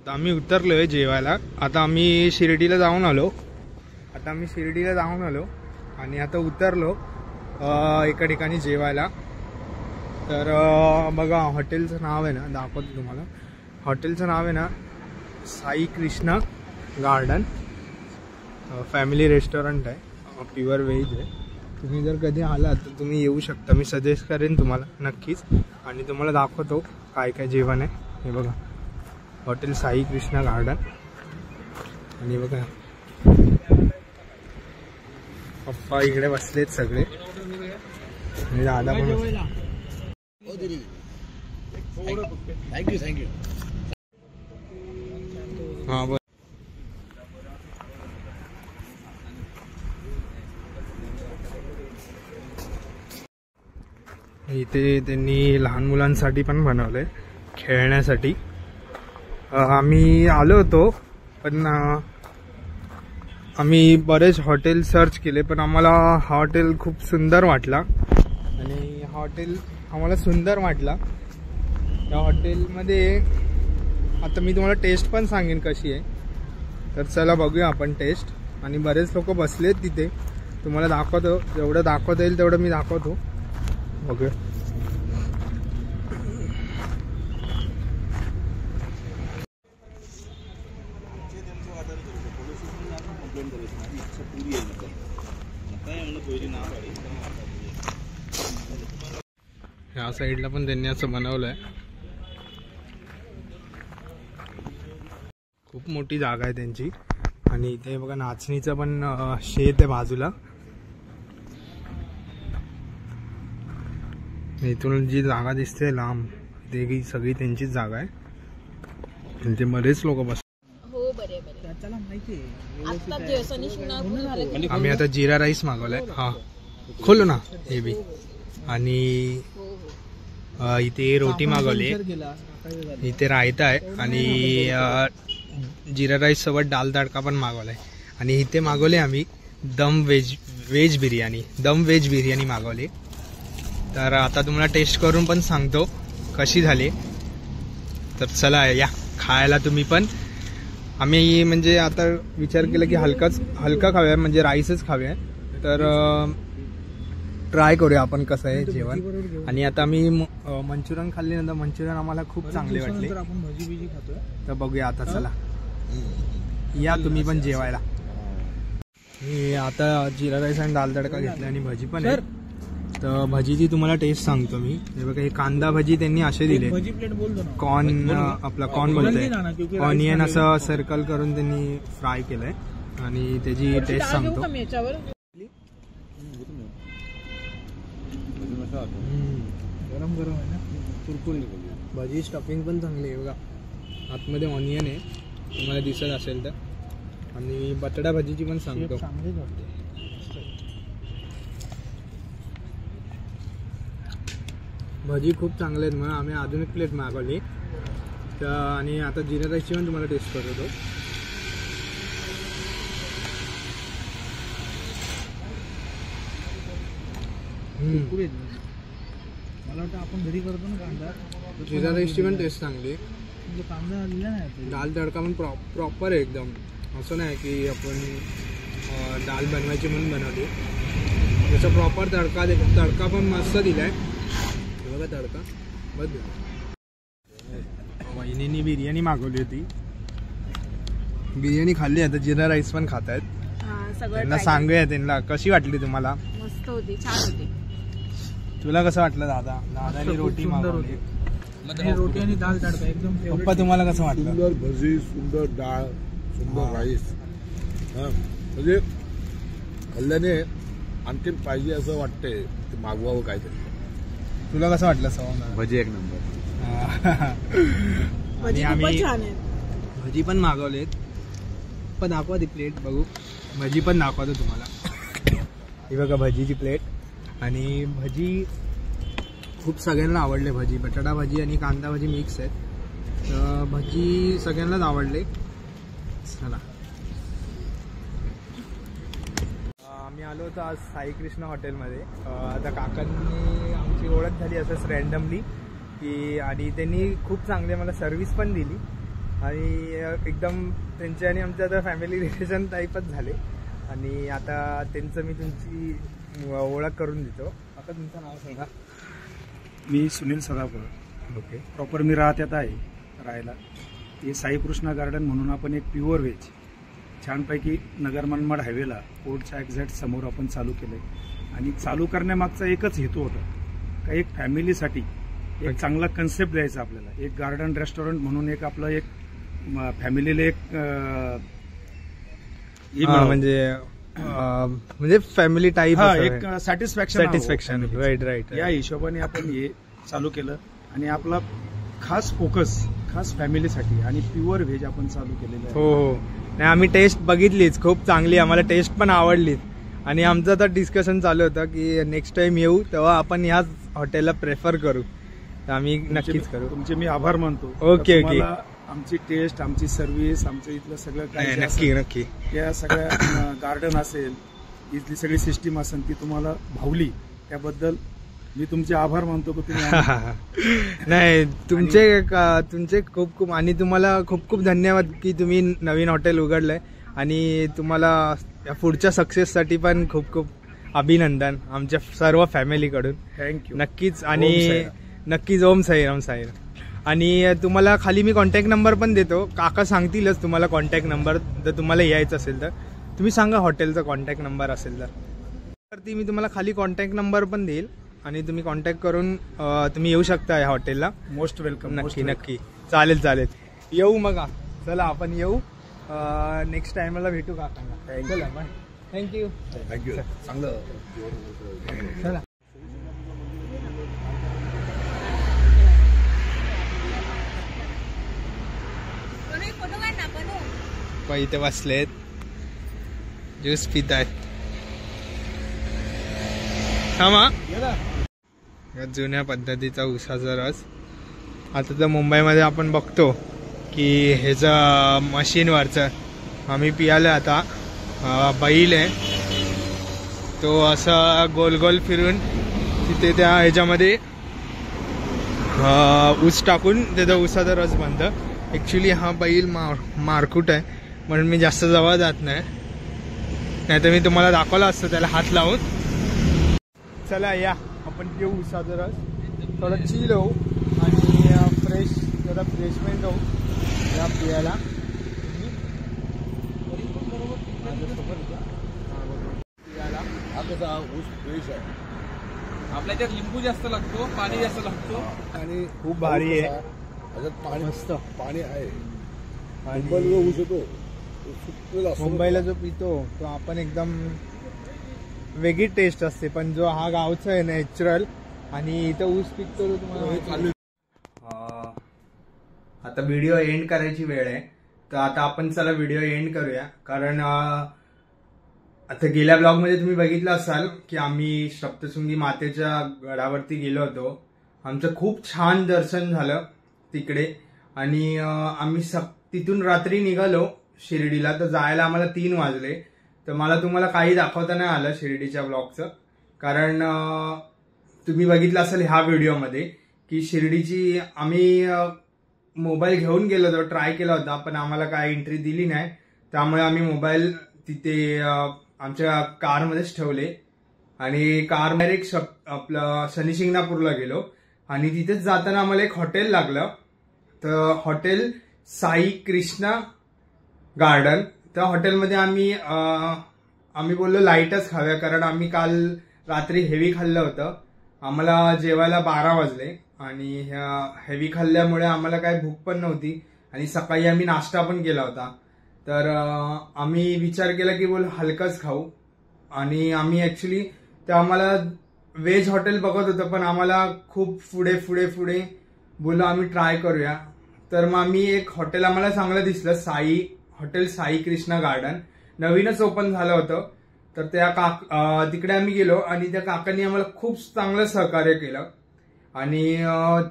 तर आम्ही उतरलोय जेवायला. आता आम्ही शिर्डीला जाऊन आलो आणि आता उतरलो एका ठिकाणी जेवायला. तर बघा हॉटेलचं नाव आहे ना, दाखवतो तुम्हाला. हॉटेलचं नाव आहे ना Sai Krishna garden. Family restaurant आहे, प्युअर व्हेज आहे. तुम्ही जर कधी आलात तर तुम्ही येऊ शकता. मी सजेस्ट करेन तुम्हाला नक्कीच. आणि तुम्हाला दाखवतो काय काय जेवण आहे. हे बघा हॉटेल साई कृष्णा गार्डन. आणि बघा पप्पा इकडे बसलेत सगळे आणि दादा पण. थँक्यू. हां बरं. इथे त्यांनी लहान मुलांसाठी पण बनवलंय खेळण्यासाठी. आम्ही आलो होतो पण आम्ही बरेच हॉटेल सर्च केले पण आम्हाला हा हॉटेल खूप सुंदर वाटला. आणि हा हॉटेल आम्हाला सुंदर वाटला. या हॉटेलमध्ये आता मी तुम्हाला टेस्ट पण सांगेन कशी आहे. तर चला बघूया आपण टेस्ट. आणि बरेच लोक बसलेत तिथे. तुम्हाला दाखवतो, जेवढं दाखवता येईल तेवढं मी दाखवतो. बघूया. ह्या साईडला पण त्यांनी असं बनवलंय. खूप मोठी जागा आहे त्यांची. आणि इथे बघा नाचणीचं पण शेत आहे बाजूला. इथून जी जागा दिसते लांब ते सगळी त्यांचीच जागा आहे. त्यांचे बरेच लोक बस. आम्ही आता जिरा राईस मागवलाय. हा खोलो ना हे बी. आणि इथे रोटी मागवली. इथे रायता आहे आणि जिरा राईस सोबत दाल तडका पण मागवलाय. आणि इथे मागवले आम्ही दम व्हेज बिर्याणी मागवली. तर आता तुम्हाला टेस्ट करून पण सांगतो कशी झाली. तर चला या खायला तुम्ही पण. आम्ही म्हणजे आता विचार केला की हलका खाऊया, म्हणजे राईसच खाऊया. तर ट्राय करूया आपण कसं आहे जेवण. आणि आता आम्ही मंचुरियन खाल्ल्यानंतर मंचुरियन आम्हाला खूप चांगले वाटले. आपण भजी बिजी खातोय तर बघूया आता. चला या तुम्ही पण जेवायला. मी आता जिरा राईस आणि दाल तडका घेतला आणि भजी पण आहे. तर भजीची तुम्हाला टेस्ट सांगतो मी. हे बघा हे कांदा भजी त्यांनी असे दिले. कॉर्न आपला कॉर्न बोलतोय, ऑनियन असं सर्कल करून त्यांनी फ्राय केलंय. आणि त्याची टेस्ट सांगतो. गरम गरम आहे ना, कुरकुरीत. भजी स्टफिंग पण चांगली आहे बघा. आतमध्ये ऑनियन आहे, तुम्हाला दिसत असेल तर. आणि बटाटा भजीची पण सांगतो. भजी खूप चांगले आहेत म्हणून आम्ही अजून एक प्लेट मागवली. तर आणि आता जिरा राईसची पण तुम्हाला टेस्ट करतो. मला वाटतं आपण घरी करतो ना कांदा. जिरा राईसची पण टेस्ट चांगली. कांदा दिला नाही. दाल तडका पण प्रॉपर आहे एकदम. असं नाही की आपण दाल बनवायची म्हणून बनवली. त्याचा प्रॉपर तडका पण मस्त दिलाय. बघा तडका बघ. वहिनींनी बिर्याणी मागवली होती. बिर्याणी खाल्ली. आता जिरा राईस पण खात आहेत. त्यांना सांगूया त्यांना कशी वाटली तुम्हाला. मस्त होती, छान होती. तुला कसं वाटलं दादा? दादानी रोटी मागवली. रोटी आणि दाल तडका एकदम. पप्पा तुम्हाला कसं वाटलं? सुंदर भजी, सुंदर डाळ, सुंदर राईस. म्हणजे खाल्ल्याने आणखीन पाहिजे असं वाटतंय ते मागवावं काहीतरी. तुला कसं वाटलं सवंग? भजी एक नंबर. आणि आम्ही भजी पण मागवलेत. पण दाखवा ती प्लेट बघू. भजी पण दाखवतो तुम्हाला. ही बघा भजीची प्लेट. आणि भजी खूप सगळ्यांना आवडले. भजी बटाटा भजी आणि कांदा भजी मिक्स आहेत. तर भजी सगळ्यांनाच आवडले. चला आम्ही आलो होतो आज साई कृष्णा हॉटेलमध्ये. आता काकांनी आमची ओळख झाली असंच रँडमली की. आणि त्यांनी खूप चांगले मला सर्विस पण दिली. आणि एकदम त्यांचे आणि आमच्या आता फॅमिली रिलेशन टाईपच झाले. आणि आता त्यांचं मी तुमची ओळख करून देतो. आता तुमचं नाव सांगा. मी सुनील सदाफळ. ओके. प्रॉपर मी राहत्यात आहे राहायला. हे साई कृष्णा गार्डन म्हणून आपण एक प्युअर व्हेज छानपैकी नगर मनमाड हायवेला कोर्टच्या एक्झॅक्ट समोर आपण चालू केलं आहे. आणि चालू करण्यामागचा एकच हेतू होता का एक फॅमिलीसाठी एक चांगला कन्सेप्ट द्यायचा आपल्याला. एक गार्डन रेस्टॉरंट म्हणून एक आपलं एक फॅमिलीला एक म्हणजे फॅमिली टाईप एक सॅटिस्फॅक्शन. राईट. या हिशोबाने आपण हे चालू केलं आणि आपला खास फोकस खास फॅमिलीसाठी आणि प्युअर व्हेज आपण चालू केलेलं आहे. हो. नाही, आम्ही टेस्ट बघितलीच, खूप चांगली, आम्हाला टेस्ट पण आवडली. आणि आमचं आता डिस्कशन चालू होतं की नेक्स्ट टाइम येऊ तेव्हा आपण ह्याच हॉटेलला प्रेफर करू. तर आम्ही नक्कीच करू. तुमचे मी आभार मानतो. ओके. आमची टेस्ट, आमची सर्व्हिस, आमचं इथलं सगळं काय नक्की या सगळ्या गार्डन असेल, इथली सगळी सिस्टीम असेल ती तुम्हाला भावली त्याबद्दल मी तुमचे आभार मानतो की तुम्ही नाही तुमचे खूप खूप आणि तुम्हाला खूप खूप धन्यवाद की तुम्ही नवीन हॉटेल उघडलंय. आणि तुम्हाला या पुढच्या सक्सेससाठी पण खूप खूप अभिनंदन आमच्या सर्व फॅमिलीकडून. थँक्यू. नक्कीच. आणि नक्कीच ओम साईराम. आणि तुम्हाला खाली मी कॉन्टॅक्ट नंबर पण देतो. काका सांगतीलच तुम्हाला कॉन्टॅक्ट नंबर, जर तुम्हाला यायचं असेल तर तुम्ही सांगा हॉटेलचा कॉन्टॅक्ट नंबर असेल तर ती मी तुम्हाला खाली कॉन्टॅक्ट नंबर पण देईल आणि तुम्ही कॉन्टॅक्ट करून तुम्ही येऊ शकता या हॉटेलला. Most welcome. नक्की. चालेल. येऊ मग. चला आपण येऊ. नेक्स्ट टाइमला भेटू काकांना. चला बाय. थँक्यू. चांगलं. चला. इथे बसलेत, ज्यूस पित आहेत. जुन्या पद्धतीचा उसाचा रस. आता तर मुंबईमध्ये आपण बघतो की ह्याचं मशीनवरचं आम्ही पियालं. आता बैल आहे तो असा गोल गोल फिरून तिथे त्या ह्याच्यामध्ये ऊस टाकून त्याचा उसाचा रस बनतं. ॲक्च्युली हा बैल मारकूट आहे म्हणून मी जास्त जवळ जात नाही तर मी तुम्हाला दाखवलं असतं त्याला हात लावून. चला या आपण पिऊ उसाचा रस. थोडं चिल होऊ आणि फ्रेश जरा फ्रेशमेंट होऊ या पियाला. हा कसा ऊस फ्रेश आहे. आपल्या त्यात लिंबू जास्त लागतो, पाणी जास्त लागतो आणि खूप भारी आहे. त्याच्यात पाणी मस्त पाणी आहे. आणि मुंबईला ऊस येतो मुंबईला जो पितो तो आपण एकदम वेगळी टेस्ट असते. पण जो हा गावचा आहे नॅचरल आणि इथं ऊस पिकतो तो तुम्हाला. आता व्हिडिओ एंड करायची वेळ आहे तर आता आपण चला व्हिडिओ एंड करूया. कारण आता गेल्या ब्लॉगमध्ये तुम्ही बघितलं असाल की आम्ही सप्तशृंगी मातेच्या गडावरती गेलो होतो. आमचं खूप छान दर्शन झालं तिकडे. आणि आम्ही तिथून रात्री निघालो शिर्डीला. तर जायला आम्हाला 3 वाजले. तर मला तुम्हाला काही दाखवता नाही आलं शिर्डीच्या ब्लॉगचं. कारण तुम्ही बघितलं असेल ह्या व्हिडिओमध्ये की शिर्डीची आम्ही मोबाईल घेऊन गेलो होतो, ट्राय केला होता पण आम्हाला काय एंट्री दिली नाही. त्यामुळे आम्ही मोबाईल तिथे आमच्या कारमध्येच ठेवले आणि कार डायरेक्ट आपलं शनी शिंगणापूरला गेलो. आणि तिथेच जाताना आम्हाला एक हॉटेल लागलं. तर हॉटेल साई कृष्णा गार्डन. त्या हॉटेलमध्ये आम्ही बोललो लाईटच खाव्या कारण आम्ही काल रात्री हेवी खाल्लं होतं. आम्हाला जेवायला 12 वाजले आणि हेवी खाल्ल्यामुळे आम्हाला काय भूक पण नव्हती आणि सकाळी आम्ही नाश्ता पण केला होता. तर आम्ही विचार केला की बोल हलकाच खाऊ. आणि आम्ही ऍक्च्युली ते आम्हाला व्हेज हॉटेल बघत होतं पण आम्हाला खूप पुढे बोललो आम्ही ट्राय करूया. तर मग आम्ही एक हॉटेल आम्हाला चांगलं दिसलं, हॉटेल साई कृष्णा गार्डन. नवीनच ओपन झालं होतं. तर त्या तिकडे आम्ही गेलो आणि त्या काकांनी आम्हाला खूप चांगलं सहकार्य केलं आणि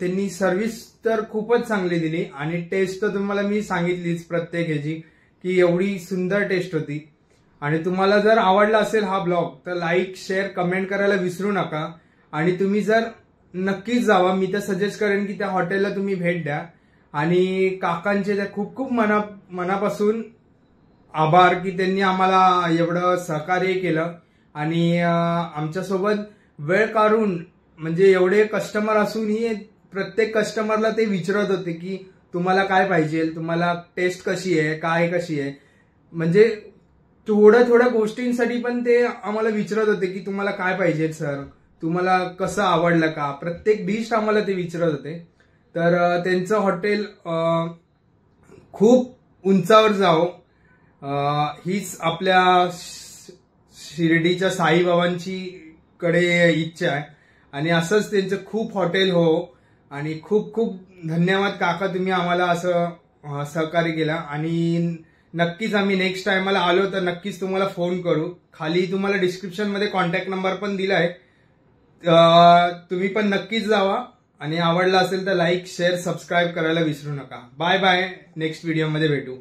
त्यांनी सर्व्हिस तर खूपच चांगली दिली आणि टेस्ट तर तुम्हाला मी सांगितलीच प्रत्येक ह्याची की एवढी सुंदर टेस्ट होती. आणि तुम्हाला जर आवडला असेल हा ब्लॉग तर लाईक शेअर कमेंट करायला विसरू नका. आणि तुम्ही जर नक्कीच जावा, मी तर सजेस्ट करेन की त्या हॉटेलला तुम्ही भेट द्या. आणि काकांचे त्या खूप खूप मनापासून आभार की त्यांनी आम्हाला एवढं सहकार्य केलं आणि आमच्यासोबत वेळ काढून म्हणजे एवढे कस्टमर असूनही प्रत्येक कस्टमरला ते विचारत होते की तुम्हाला काय पाहिजे, तुम्हाला टेस्ट कशी आहे, काय कशी आहे, म्हणजे थोड्या गोष्टींसाठी पण ते आम्हाला विचारत होते की तुम्हाला काय पाहिजे सर, तुम्हाला कसं आवडलं का, प्रत्येक डिश आम्हाला ते विचारत होते. तर त्यांचं हॉटेल खूप उंचावर जावं हीच आपल्या शिर्डीच्या साईबाबांची कडे इच्छा आहे आणि असंच त्यांचं खूप हॉटेल हो. आणि खूप खूप धन्यवाद काका, तुम्ही आम्हाला असं सहकार्य केलं आणि नक्कीच आम्ही नेक्स्ट टाइमला आलो तर नक्कीच तुम्हाला फोन करू. खाली तुम्हाला डिस्क्रिप्शन मध्ये कॉन्टॅक्ट नंबर पण दिलाय, तुम्ही पण नक्कीच जावा आणि आवडला असेल तर लाईक, शेअर, सबस्क्राईब करायला विसरू नका. बाय बाय, नेक्स्ट व्हिडिओ मध्ये भेटू.